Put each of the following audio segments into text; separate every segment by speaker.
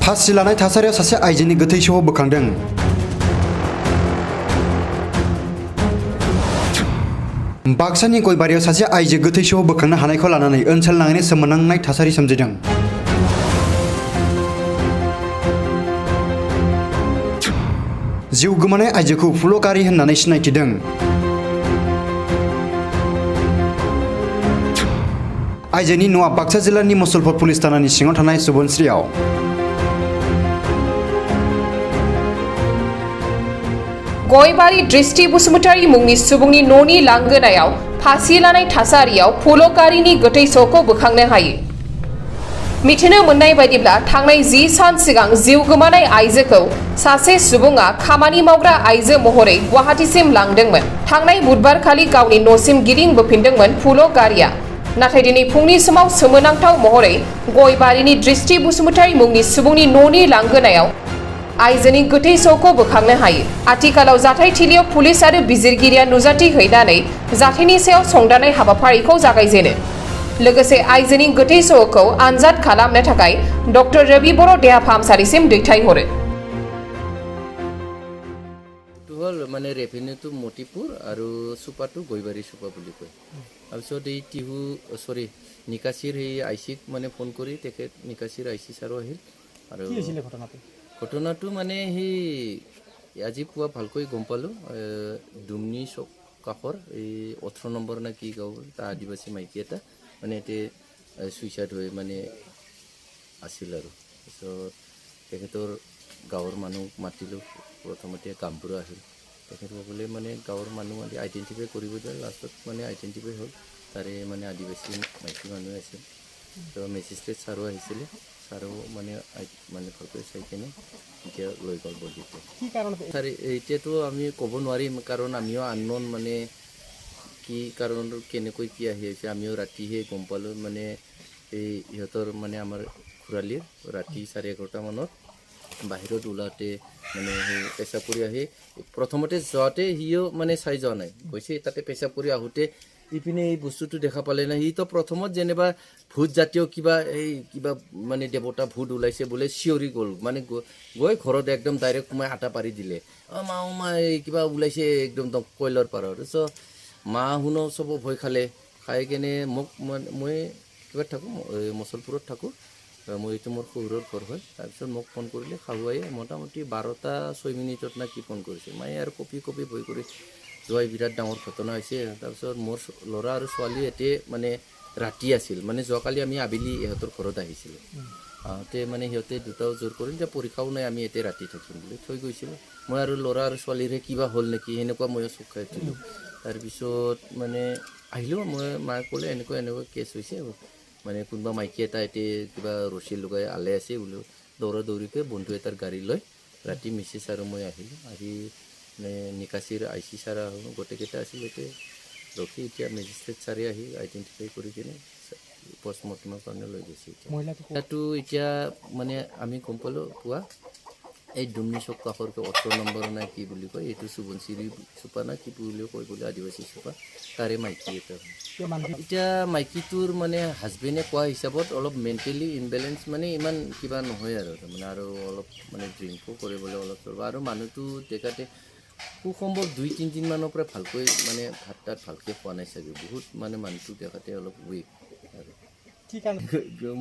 Speaker 1: फासि लानाय थासारियाव सासे आइजोनि गोथै सह बोखांदों। बाक्सानि गयबारियाव सासे आइजो गोथै सह बोखांनो हानायखौ लानानै ओनसोल नाङैनो सोमोनांनाय थासारि सोमजिदों। जिउ गोमानाय आइजोखौ फुल'गारि होननानै सिनायथिदों। आइजोनि न'आ बाक्सा जिल्लानि मुसलपुर पुलिस थानानि सिङाव थानाय सुबुनस्रियाव।
Speaker 2: गयबारि दृष्टि बसुमतारी मुंनि सुबुंनि न'नि लांगोनायाव फासि लानाय थासारियाव फुल'गारिनि गोथै सहखौ बोखांनो हायो। मिथिनो मोननाय बायदिब्ला थांनाय 10 सान सिगां जिउ गोमानाय आइजोखौ सासे सुबुङा खामानि मावग्रा आइजो महरै गुवाहाटीसिम लांदोंमोन। थांनाय बुधबारखालि गावनि न'सिम गिदिंबोफिनदोंमोन फुल'गारिया। नाथाय दिनै फुंनि समाव सोमोनांथाव महरै गयबारिनि दृष्टि बसुमतारी मुंनि सुबुंनि न'नि लांगोनायाव आइजोनि गोथै सहखौ बोखांनो हायो। आथिखालाव जाथायथिलियाव पुलिस आरो बिजिरगिरिया नुजाथि हैनानै जाथायनि सायाव संदाननाय हाबाफारिखौ जागायजेनो। लोगोसे आइजोनि गोथै सहखौ आनजाद खालामनो थाखाय डक्टर रवि बर' देहा फाहामसालिसिम दैथायहरो।
Speaker 3: মানে ৰেভিনিউটো মতিপুৰ আৰু চুপাটো গয়বাৰী চুপা বুলি কয়। তাৰপিছত এই টিহু নিকাচিৰ সেই আইচিক মানে ফোন কৰি তেখেত নিকাচিৰ আইচি ছাৰো আহিল। আৰু ঘটনাটো মানে সেই আজি পুৱা ভালকৈ গম পালোঁ। ডুমনি চক কাষৰ এই 18 নম্বৰ না কি গাঁও তাৰ আদিবাসী মাইকী এটা মানে এতিয়া ছুইচাইড হৈ মানে আছিল আৰু তাৰপিছত তেখেতৰ গাঁৱৰ মানুহ মাতিলোঁ। প্ৰথমতে কামপুৰ আহিল। তেখেতসকলে মানে গাঁৱৰ মানুহ আইডেণ্টিফাই কৰিব যায়। লাষ্টত মানে আইডেণ্টিফাই হ'ল তাৰে মানে আদিবাসী মাইকী মানুহ আছিল। তো মেজিষ্ট্ৰেট ছাৰো আহিছিলে। ছাৰো মানে ভালকৈ চাই কিনে এতিয়া লৈ গ'ল বডিটো। ছাৰ এতিয়াতো আমি ক'ব নোৱাৰিম, কাৰণ আমিও আননন মানে কি কাৰণত কেনেকৈ কি আহি আছে আমিও ৰাতিহে গম পালোঁ। মানে এই ইহঁতৰ মানে আমাৰ খুৰালীৰ ৰাতি 11:30 মানত বাহিৰত ওলাওঁতে মানে সেই পেচাব কৰি আহি প্ৰথমতে যোৱাতে সিও মানে চাই যোৱা নাই, গৈছে তাতে পেচাব কৰি আহোঁতে ইপিনে এই বস্তুটো দেখা পালে না। সিতো প্ৰথমত যেনিবা ভূত জাতীয় কিবা মানে দেৱতা ভূত ওলাইছে বোলে চিঞৰি গ'ল। মানে গৈ ঘৰত একদম ডাইৰেক্ট সোমাই হাতা পাৰি দিলে। মা কিবা ওলাইছে একদম কয়লৰ পাৰৰ। তাৰপিছত মা শুনো চব ভয় খালে। খাই কেনে মোক মই কিবা থাকোঁ মুছলপুৰত থাকোঁ। মই এইটো মোৰ শহুৰৰ ঘৰ হয়। তাৰপিছত মোক ফোন কৰিলে শাহুৱাই মোটামুটি 12:06 মিনিটত না কি ফোন কৰিছে। মায়ে আৰু কপি ভয় কৰি যোৱাই বিৰাট ডাঙৰ ঘটনা হৈছে। তাৰপিছত মোৰ ল'ৰা আৰু ছোৱালী এতিয়া মানে ৰাতি আছিল। মানে যোৱাকালি আমি আবেলি ইহঁতৰ ঘৰত আহিছিলোঁ। আহোঁতে মানে সিহঁতে দুটাও জোৰ কৰিল যে পৰীক্ষাও নাই, আমি এতিয়া ৰাতি থাকিম বুলি থৈ গৈছিলোঁ। মই আৰু ল'ৰা আৰু ছোৱালীৰে কিবা হ'ল নেকি সেনেকুৱা ময়ো চক খাই উঠিলোঁ। তাৰপিছত মানে আহিলোঁ। মই মায়ে ক'লে এনেকুৱা কেছ হৈছে, মানে কোনোবা মাইকী এটা এতিয়া কিবা ৰছী লগাই আলে আছে বোলো। দৌৰিকৈ বন্ধু এটাৰ গাড়ী লৈ ৰাতি মিছেছ আৰু মই আহিলোঁ। আহি মানে নিকাচিৰ আইচি ছাৰ গোটেইকেইটা আছিল এতিয়া ৰখি। এতিয়া মেজিষ্ট্ৰেট ছাৰে আহি আইডেণ্টিফাই কৰি কিনে পষ্টমৰ্টেমৰ কাৰণে লৈ গৈছে। মহিলাটো এতিয়া মানে আমি গম পালোঁ পুৱা এই ডুমনি চক কাষৰ 18 নম্বৰ না কি বুলি কয়, এইটো সুবনচিৰি চুপা না কি বুলিও কয় বোলে, আদিবাসী চুপা, তাৰে মাইকী এটা। এতিয়া মাইকীটোৰ মানে হাজবেণ্ডে কোৱা হিচাপত অলপ মেণ্টেলি ইমবেলেঞ্চ, মানে ইমান কিবা নহয় আৰু তাৰমানে আৰু অলপ মানে ড্ৰিংকো কৰিবলৈ অলপ চলপ। আৰু মানুহটো দেখাতে খুব সম্ভৱ 2-3 দিনমানৰ পৰা ভালকৈ মানে ভাত তাত ভালকৈ খোৱা নাই চাগে। বহুত মানে মানুহটো দেখাতে অলপ উইক আৰু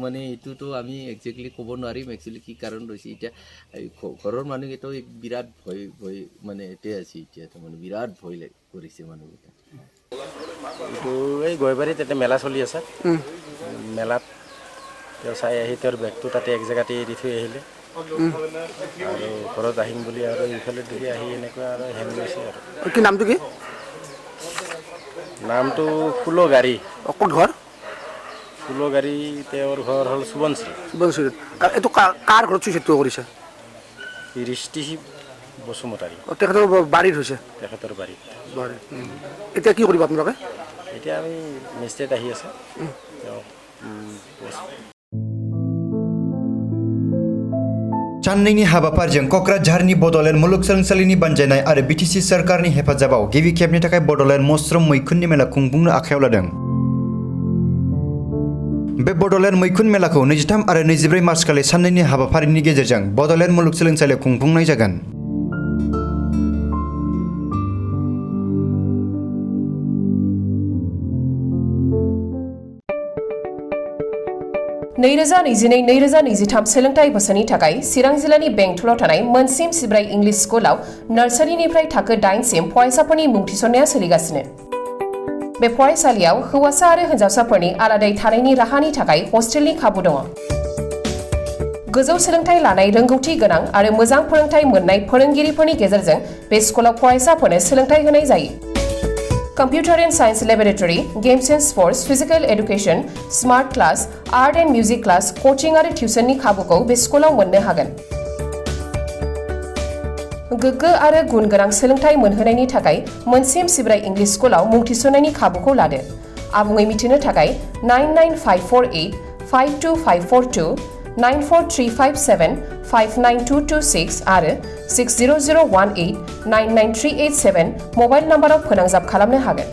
Speaker 3: মানে এইটোতো আমি একজেক্টলি ক'ব নোৱাৰিম একচুৱেলি কি কাৰণ হৈছে। এতিয়া ঘৰৰ মানুহকেইটাও বিৰাট ভয় মানে এতিয়া আছে। এতিয়া তাৰমানে বিৰাট ভয় কৰিছে মানুহকেইটা।
Speaker 4: এইটো এই গয়বাৰীত এতিয়া মেলা চলি আছে। মেলাত তেওঁ চাই আহি তেওঁৰ বেগটো তাতে এক জেগাতে এৰি থৈ আহিলে আৰু ঘৰত আহিম বুলি আৰু ইফালে দিকে আহি এনেকুৱা আৰু হেং লৈছে আৰু।
Speaker 5: কি নামটো কি?
Speaker 4: নামটো ফুলগাৰী।
Speaker 5: ক'ত ঘৰ?
Speaker 4: ফুলগাৰী। তেওঁৰ ঘৰ হ'ল সুবনশ্ৰী।
Speaker 5: এইটো কাৰ ঘৰত চুইচাইডটো কৰিছে?
Speaker 4: দৃষ্টি বসুমতাৰী।
Speaker 5: তেখেতৰ বাৰীত হৈছে?
Speaker 4: তেখেতৰ বাৰীত।
Speaker 5: এতিয়া কি কৰিব আপোনালোকে?
Speaker 4: এতিয়া আমি মেজিষ্ট্ৰেট আহি আছে।
Speaker 1: चान्नैनि हाबाफारिजों क'क्राझारनि बड'लेण्ड मुलुगसोलोंसालिनि बानजायनाय आरो बिटिसि सोरखारनि हेफाजाबाव गिबि खेबनि थाखाय बड'लेण्ड मस्रुम मैखुननि मेला खुंफुंनो आखायाव लादों। बे बड'लेण्ड मैखुन मेलाखौ 23 आरो 24 मार्च खालि साननैनि हाबाफारिनि गेजेरजों बड'लेण्ड मुलुगसोलोंसालियाव खुंफुंनाय जागोन।
Speaker 2: नैरोजा 22-2023 सोलोंथाइ बोसोरनि थाखाय चिरां जिल्लानि बेंटलाव थानाय मोनसिम सिब्राय इंलिश स्कुलाव नार्सारिनिफ्राय थाखो 8 सिम फरायसाफोरनि मुं थिसननाया सोलिगासिनो। बे फरायसालियाव हौवासा आरो हिन्जावसाफोरनि आलादायै थानायनि राहानि थाखाय हस्टेलनि खाबु दङ। गोजौ सोलोंथाइ लानाय रोंगौथि गोनां आरो मोजां फोरोंथाइ मोननाय फोरोंगिरिफोरनि गेजेरजों बे स्कुलाव फरायसाफोरनो सोलोंथाइ होनाय जायो। Computer and Science Laboratory, Games and Sports, Physical Education, Smart Class, Art and Music Class, Coaching आरो टिउसननि खाबुखौ बे स्कुलाव मोननो हागोन। गोग्गो आरो गुन गोनां सोलोंथाइ मोनहोनायनि थाखाय मोनसिम सिब्राय इंलिश स्कुलाव मुं थिसननायनि खाबुखौ लादो। आबुङै मिथिनो थाखाय 995485252, 94357592226 आरो 60018993887 मबाइल नाम्बाराव फोनांजाब खालामनो हागोन।